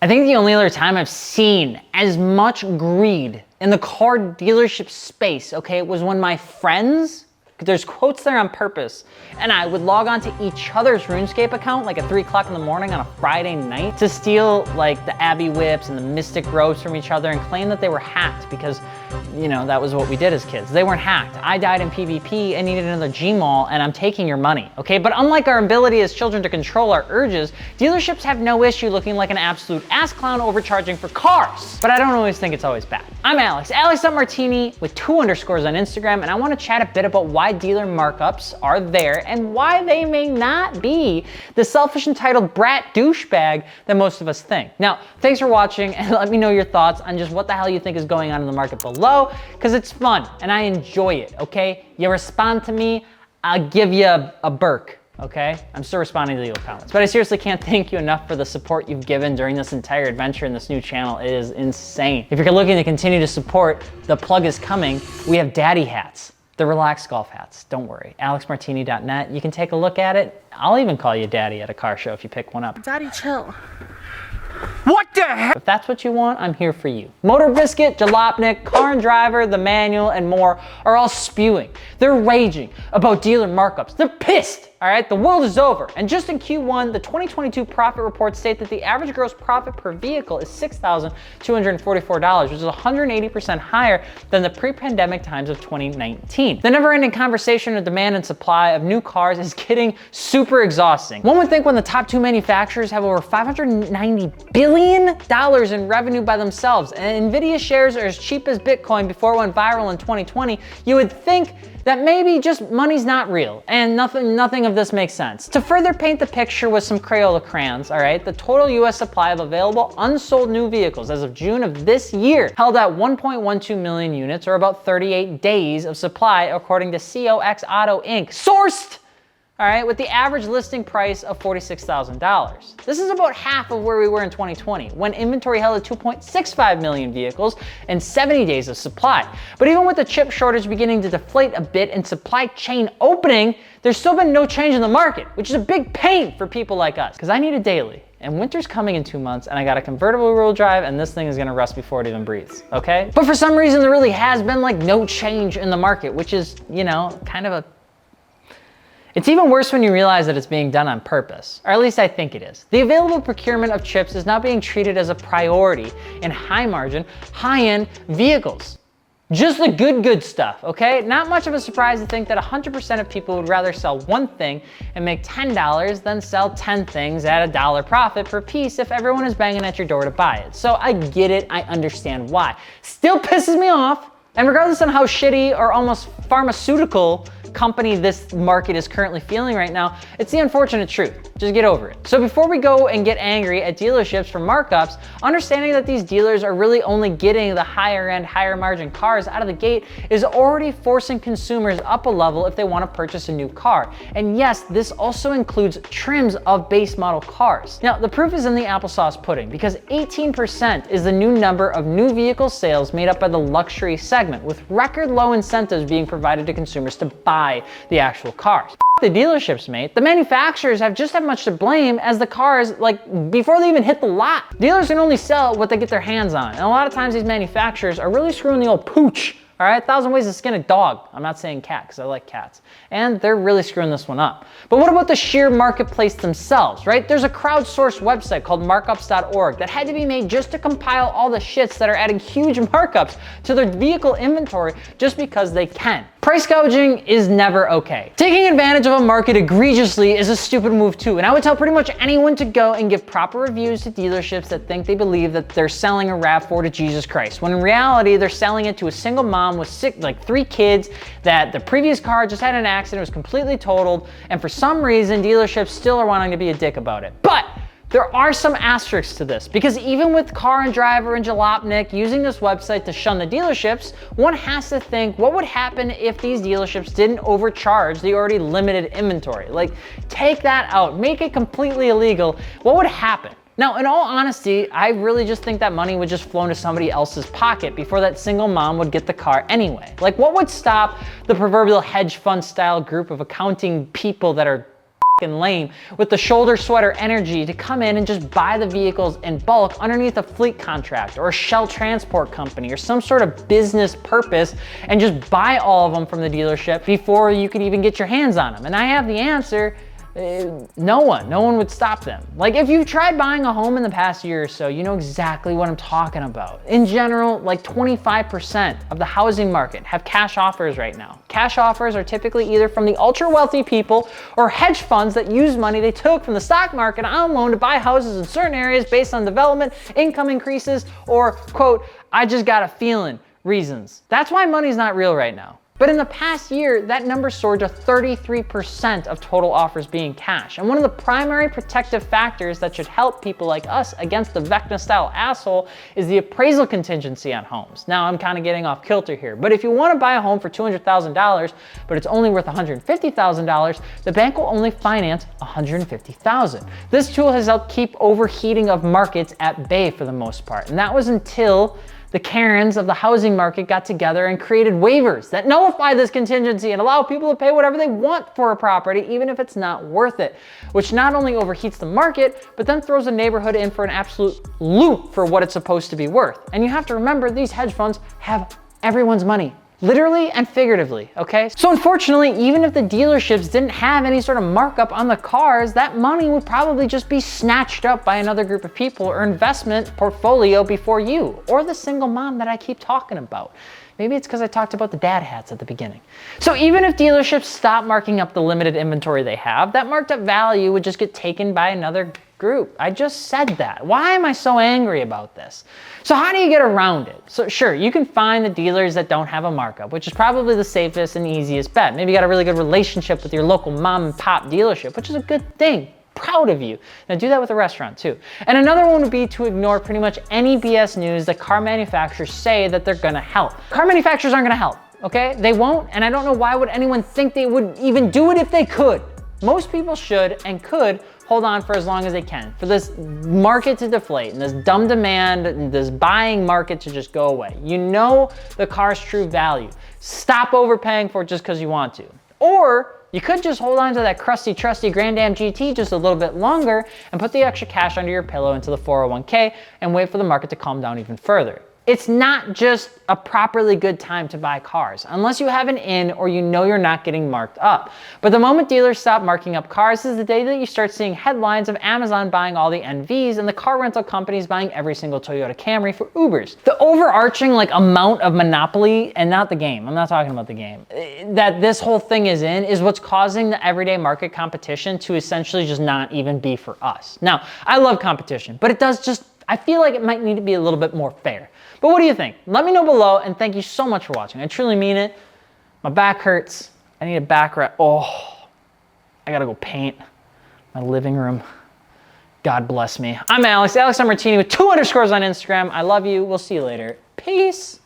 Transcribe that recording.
I think the only other time I've seen as much greed in the car dealership space, okay, was when my friends, there's quotes there on purpose, and I would log on to each other's RuneScape account like at 3 o'clock in the morning on a Friday night to steal like the Abbey Whips and the Mystic Robes from each other and claim that they were hacked because, you know, that was what we did as kids. They weren't hacked. I died in PvP and needed another Gmall and I'm taking your money, okay? But unlike our ability as children to control our urges, dealerships have no issue looking like an absolute ass clown overcharging for cars. But I don't always think it's always bad. I'm Alex.Martini with 2 underscores on Instagram, and I want to chat a bit about why dealer markups are there and why they may not be the selfish entitled brat douchebag that most of us think. Now, thanks for watching, and let me know your thoughts on just what the hell you think is going on in the market below, because it's fun and I enjoy it, okay? You respond to me, I'll give you a Burke, okay? I'm still responding to legal comments, but I seriously can't thank you enough for the support you've given during this entire adventure in this new channel. It is insane. If you're looking to continue to support, the plug is coming. We have daddy hats. The relaxed golf hats, don't worry. AlexMartini.net, you can take a look at it. I'll even call you daddy at a car show if you pick one up. Daddy, chill. What the heck? If that's what you want, I'm here for you. Motor Biscuit, Jalopnik, Car and Driver, The Manual, and more are all spewing. They're raging about dealer markups. They're pissed, all right? The world is over. And just in Q1, the 2022 profit reports state that the average gross profit per vehicle is $6,244, which is 180% higher than the pre-pandemic times of 2019. The never-ending conversation of demand and supply of new cars is getting super exhausting. One would think when the top 2 manufacturers have over $590 billion in revenue by themselves, and Nvidia shares are as cheap as Bitcoin before it went viral in 2020, you would think that maybe just money's not real and nothing of this makes sense. To further paint the picture with some Crayola crayons, all right, the total US supply of available unsold new vehicles as of June of this year held at 1.12 million units, or about 38 days of supply according to COX Auto Inc. Sourced! All right, with the average listing price of $46,000. This is about half of where we were in 2020, when inventory held at 2.65 million vehicles and 70 days of supply. But even with the chip shortage beginning to deflate a bit and supply chain opening, there's still been no change in the market, which is a big pain for people like us, because I need a daily. And winter's coming in 2 months, and I got a convertible rear-wheel drive, and this thing is gonna rust before it even breathes, okay? But for some reason, there really has been like no change in the market, which is, you know, kind of a It's even worse when you realize that it's being done on purpose, or at least I think it is. The available procurement of chips is now being treated as a priority in high margin, high-end vehicles. Just the good stuff, okay? Not much of a surprise to think that 100% of people would rather sell one thing and make $10 than sell 10 things at $1 profit per piece if everyone is banging at your door to buy it. So I get it, I understand why. Still pisses me off, and regardless on how shitty or almost pharmaceutical company this market is currently feeling right now, it's the unfortunate truth. Just get over it. So before we go and get angry at dealerships for markups, understanding that these dealers are really only getting the higher end, higher margin cars out of the gate is already forcing consumers up a level if they want to purchase a new car. And yes, this also includes trims of base model cars. Now, the proof is in the applesauce pudding, because 18% is the new number of new vehicle sales made up by the luxury segment, with record low incentives being provided to consumers to buy the actual cars. The dealerships, mate. The manufacturers have just as much to blame as the cars, like, before they even hit the lot. Dealers can only sell what they get their hands on, and a lot of times these manufacturers are really screwing the old pooch. All right, 1,000 ways to skin a dog. I'm not saying cat, because I like cats. And they're really screwing this one up. But what about the sheer marketplace themselves, right? There's a crowdsourced website called markups.org that had to be made just to compile all the shits that are adding huge markups to their vehicle inventory just because they can. Price gouging is never okay. Taking advantage of a market egregiously is a stupid move too, and I would tell pretty much anyone to go and give proper reviews to dealerships that think they believe that they're selling a RAV4 to Jesus Christ, when in reality, they're selling it to a single mom with 3 kids that the previous car just had an accident, was completely totaled, and for some reason, dealerships still are wanting to be a dick about it. But there are some asterisks to this, because even with Car and Driver and Jalopnik using this website to shun the dealerships, one has to think, what would happen if these dealerships didn't overcharge the already limited inventory? Like, take that out, make it completely illegal. What would happen? Now, in all honesty, I really just think that money would just flow into somebody else's pocket before that single mom would get the car anyway. Like, what would stop the proverbial hedge fund style group of accounting people that are lame with the shoulder sweater energy to come in and just buy the vehicles in bulk underneath a fleet contract or a shell transport company or some sort of business purpose and just buy all of them from the dealership before you could even get your hands on them. And I have the answer. No one would stop them. Like, if you've tried buying a home in the past year or so, you know exactly what I'm talking about. In general, like 25% of the housing market have cash offers right now. Cash offers are typically either from the ultra wealthy people or hedge funds that use money they took from the stock market on loan to buy houses in certain areas based on development, income increases, or quote, I just got a feeling reasons. That's why money's not real right now. But in the past year, that number soared to 33% of total offers being cash. And one of the primary protective factors that should help people like us against the Vecna-style asshole is the appraisal contingency on homes. Now, I'm kind of getting off kilter here, but if you want to buy a home for $200,000, but it's only worth $150,000, the bank will only finance $150,000. This tool has helped keep overheating of markets at bay for the most part. And that was until the Karens of the housing market got together and created waivers that nullify this contingency and allow people to pay whatever they want for a property, even if it's not worth it, which not only overheats the market, but then throws a neighborhood in for an absolute loop for what it's supposed to be worth. And you have to remember, these hedge funds have everyone's money. Literally and figuratively, okay? So unfortunately, even if the dealerships didn't have any sort of markup on the cars, that money would probably just be snatched up by another group of people or investment portfolio before you, or the single mom that I keep talking about. Maybe it's because I talked about the dad hats at the beginning. So even if dealerships stop marking up the limited inventory they have, that marked up value would just get taken by another group. I just said that. Why am I so angry about this? So how do you get around it? So sure, you can find the dealers that don't have a markup, which is probably the safest and easiest bet. Maybe you got a really good relationship with your local mom and pop dealership, which is a good thing. Proud of you. Now do that with a restaurant too. And another one would be to ignore pretty much any BS news that car manufacturers say that they're gonna help. Car manufacturers aren't gonna help, okay? They won't, and I don't know why would anyone think they would even do it if they could. Most people should and could hold on for as long as they can for this market to deflate and this dumb demand and this buying market to just go away. You know the car's true value. Stop overpaying for it just because you want to. Or you could just hold on to that crusty, trusty Grand Am GT just a little bit longer and put the extra cash under your pillow into the 401k and wait for the market to calm down even further. It's not just a properly good time to buy cars, unless you have an in or you know you're not getting marked up. But the moment dealers stop marking up cars is the day that you start seeing headlines of Amazon buying all the NVs and the car rental companies buying every single Toyota Camry for Ubers. The overarching amount of monopoly, and not the game, I'm not talking about the game, that this whole thing is in is what's causing the everyday market competition to essentially just not even be for us. Now, I love competition, but I feel like it might need to be a little bit more fair. But what do you think? Let me know below, and thank you so much for watching. I truly mean it. My back hurts. I need a back wrap. Oh, I gotta go paint my living room. God bless me. I'm Alex Martini with 2 underscores on Instagram. I love you. We'll see you later. Peace.